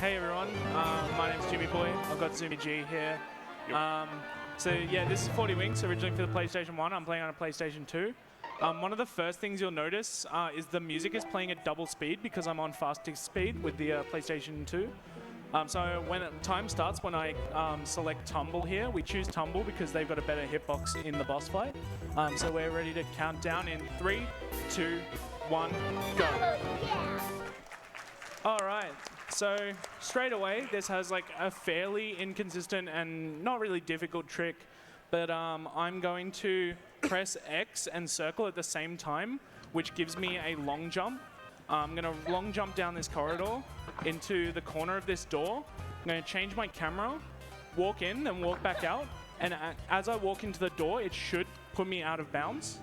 Hey everyone, my name's jymmyboi. I've got Zoomy G here. Yep. So yeah, this is 40 Winks, originally for the PlayStation 1. I'm playing on a PlayStation 2. One of the first things you'll notice is the music is playing at double speed because I'm on fastest speed with the PlayStation 2. So when time starts, when I select Tumble here, we choose Tumble because they've got a better hitbox in the boss fight. So we're ready to count down in 3, 2, 1, go. All right. So straight away, this has like a fairly inconsistent and not really difficult trick, but I'm going to press X and circle at the same time, which gives me a long jump. I'm going to long jump down this corridor into the corner of this door. I'm going to change my camera, walk in, and walk back out. And as I walk into the door, it should put me out of bounds.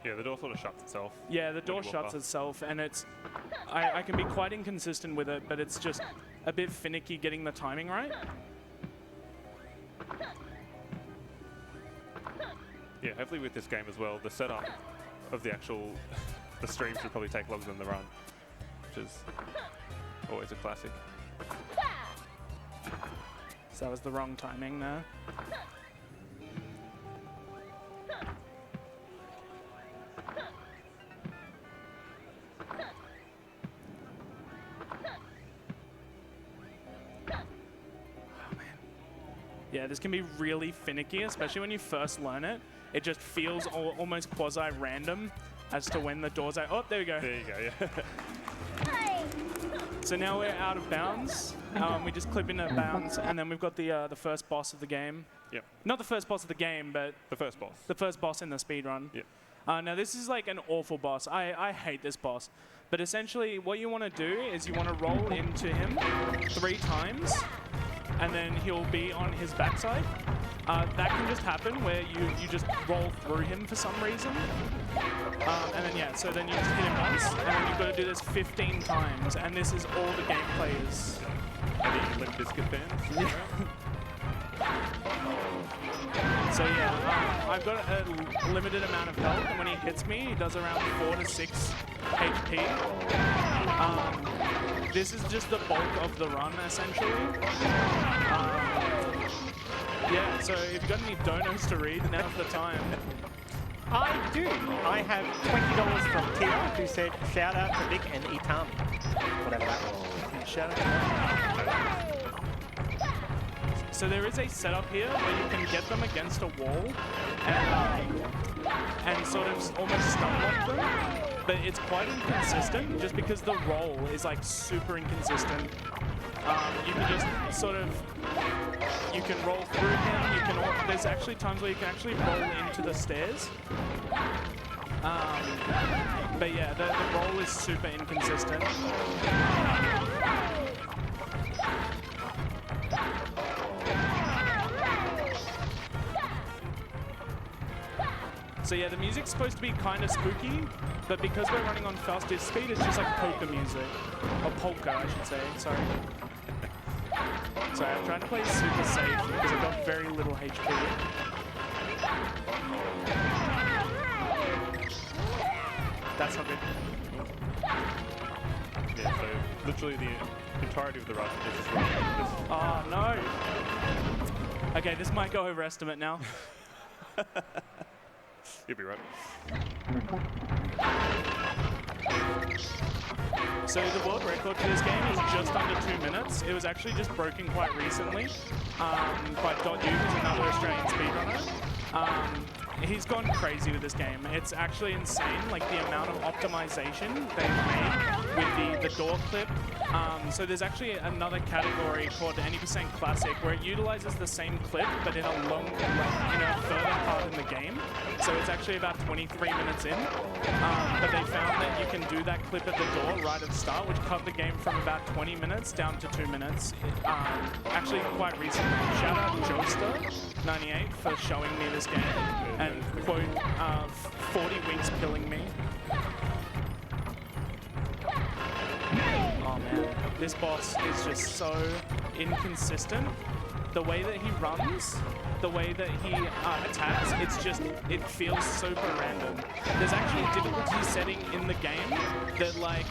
Yeah, the door sort of shuts itself. Yeah, the door shuts itself, and it's... I can be quite inconsistent with it, but it's just a bit finicky getting the timing right. Yeah, hopefully with this game as well, the setup of the actual... the stream should probably take longer than the run, which is always a classic. So that was the wrong timing there. Yeah, this can be really finicky, especially when you first learn it. It just feels almost quasi-random as to when the doors are... Oh, there we go. There you go, yeah. So now we're out of bounds. We just clip into bounds, and then we've got the first boss of the game. Yep. Not the first boss of the game, but... The first boss. The first boss in the speedrun. Yep. Now, this is like an awful boss. I hate this boss. But essentially, what you want to do is you want to roll into him 3 times, and then he'll be on his backside. That can just happen where you just roll through him for some reason. And then, yeah, so then you just hit him once, and then you've got to do this 15 times, and this is all the gameplay is. Any Limp Bizkit fans? So yeah, I've got a limited amount of health, and when he hits me, he does around 4 to 6 HP. This is just the bulk of the run, essentially. Yeah, so if you've got any donos to read, now's the time. I do. I have $20 from Tia, who said, shout out to Vic and Itam. Whatever that was. Shout out to them. So there is a setup here where you can get them against a wall and sort of almost stun lock them, but it's quite inconsistent just because the roll is like super inconsistent. You can just sort of, you can roll through him, there's actually times where you can actually roll into the stairs. But yeah, the roll is super inconsistent. So yeah, the music's supposed to be kind of spooky, but because we're running on fastest speed, it's just like polka music. Or polka, I should say, sorry. Sorry, I'm trying to play super safe because I've got very little HP. That's not good. Yeah, so literally the entirety of the run is just running over this. Oh no! Okay, this might go over estimate now. You'll be right. So the world record for this game is just under 2 minutes. It was actually just broken quite recently by .u, who's another Australian speedrunner. He's gone crazy with this game. It's actually insane, like the amount of optimization they've made with the door clip. So there's actually another category called Any% Classic where it utilizes the same clip but in a further part in the game. So it's actually about 23 minutes in. But they found that you can do that clip at the door right at the start, which cut the game from about 20 minutes down to 2 minutes. Actually quite recently. Shout out Joester98 for showing me this game. And quote, 40 Winks killing me. Oh man, this boss is just so inconsistent. The way that he runs, the way that he attacks, it feels super random. There's actually a difficulty setting in the game that like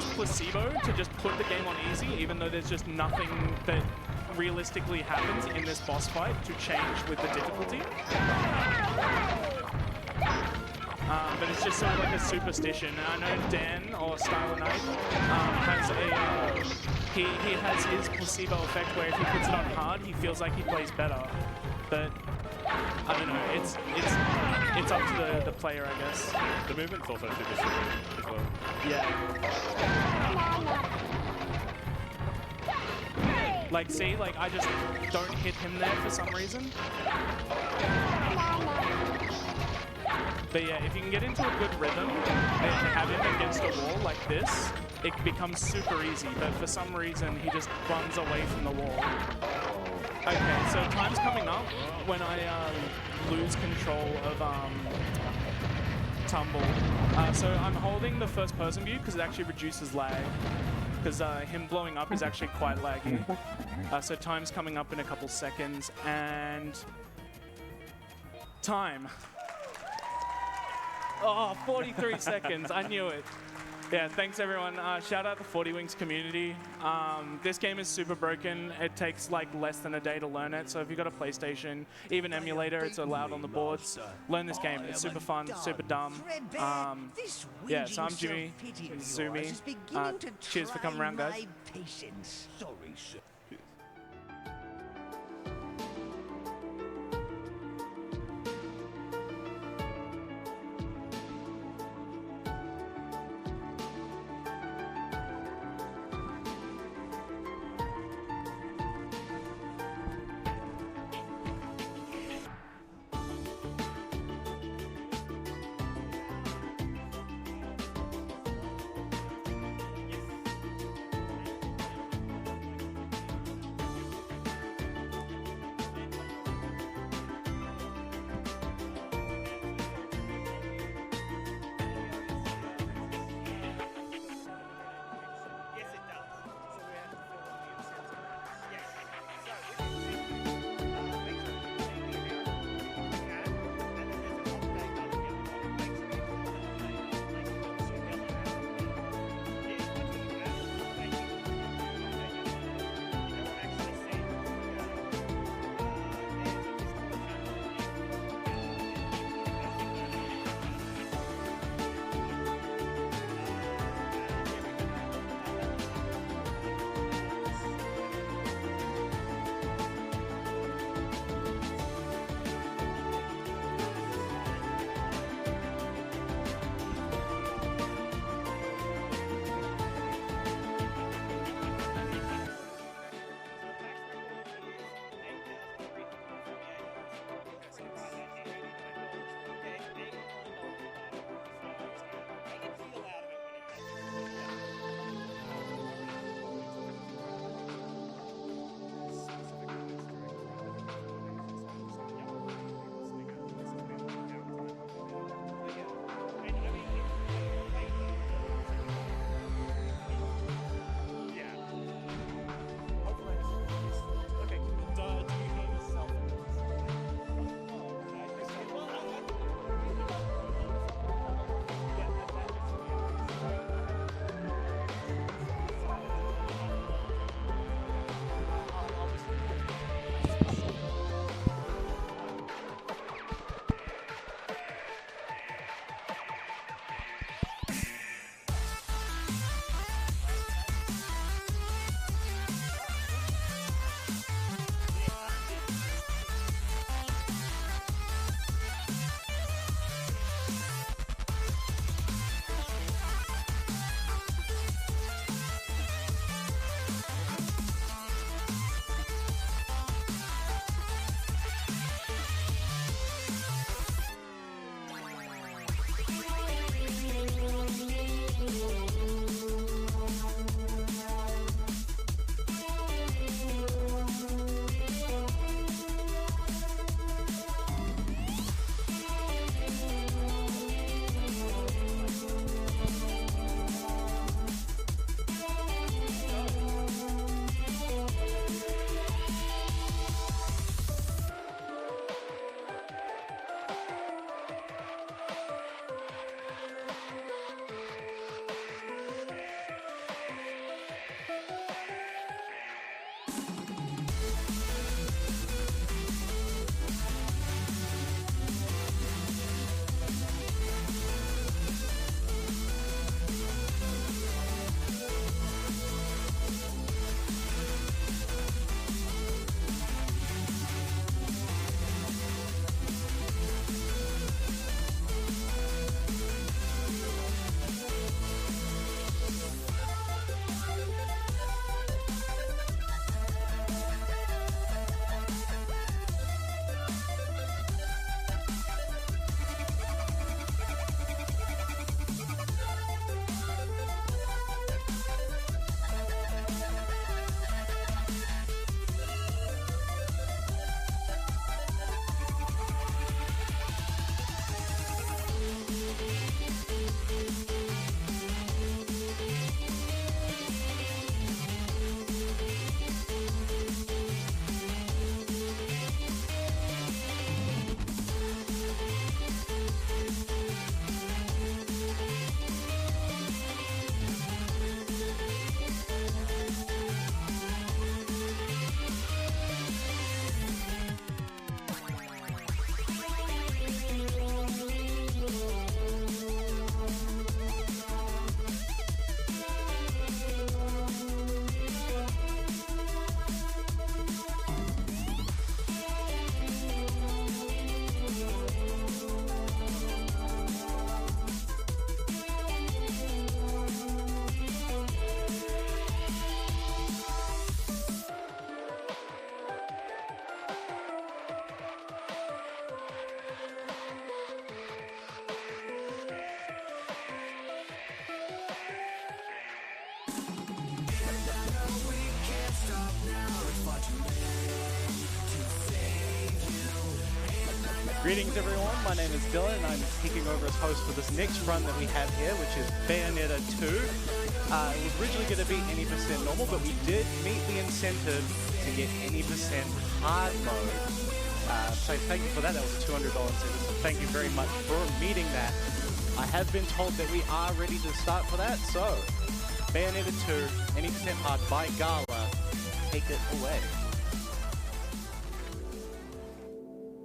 use placebo to just put the game on easy, even though there's just nothing that realistically happens in this boss fight to change with the difficulty. But it's just sort of like a superstition. And I know Dan or Styler Knight has a he has his placebo effect where if he puts it on hard, he feels like he plays better. But I don't know. It's up to the player, I guess. The movement's also super simple as well. Yeah. Like, see, like I just don't hit him there for some reason. But yeah, if you can get into a good rhythm and have him against a wall like this, it becomes super easy. But for some reason, he just runs away from the wall. Okay, so time's coming up when I lose control of Tumble. So I'm holding the first person view because it actually reduces lag. Because him blowing up is actually quite laggy. So time's coming up in a couple seconds, and time. Oh, 43 seconds. I knew it. Yeah, thanks everyone. Shout out the 40 Winks community. This game is super broken. It takes like less than a day to learn it. So if you've got a PlayStation, even emulator, it's allowed on the boards. Learn this game. It's super fun, super dumb. Yeah, so I'm Jimmy. Sumi. Cheers for coming around, guys. Greetings everyone, my name is Dylan and I'm taking over as host for this next run that we have here, which is Bayonetta 2. It was originally going to be any percent normal, but we did meet the incentive to get any percent hard mode. So thank you for that, that was a $200 incentive, so thank you very much for meeting that. I have been told that we are ready to start for that, so Bayonetta 2, any percent hard by Gala, take it away.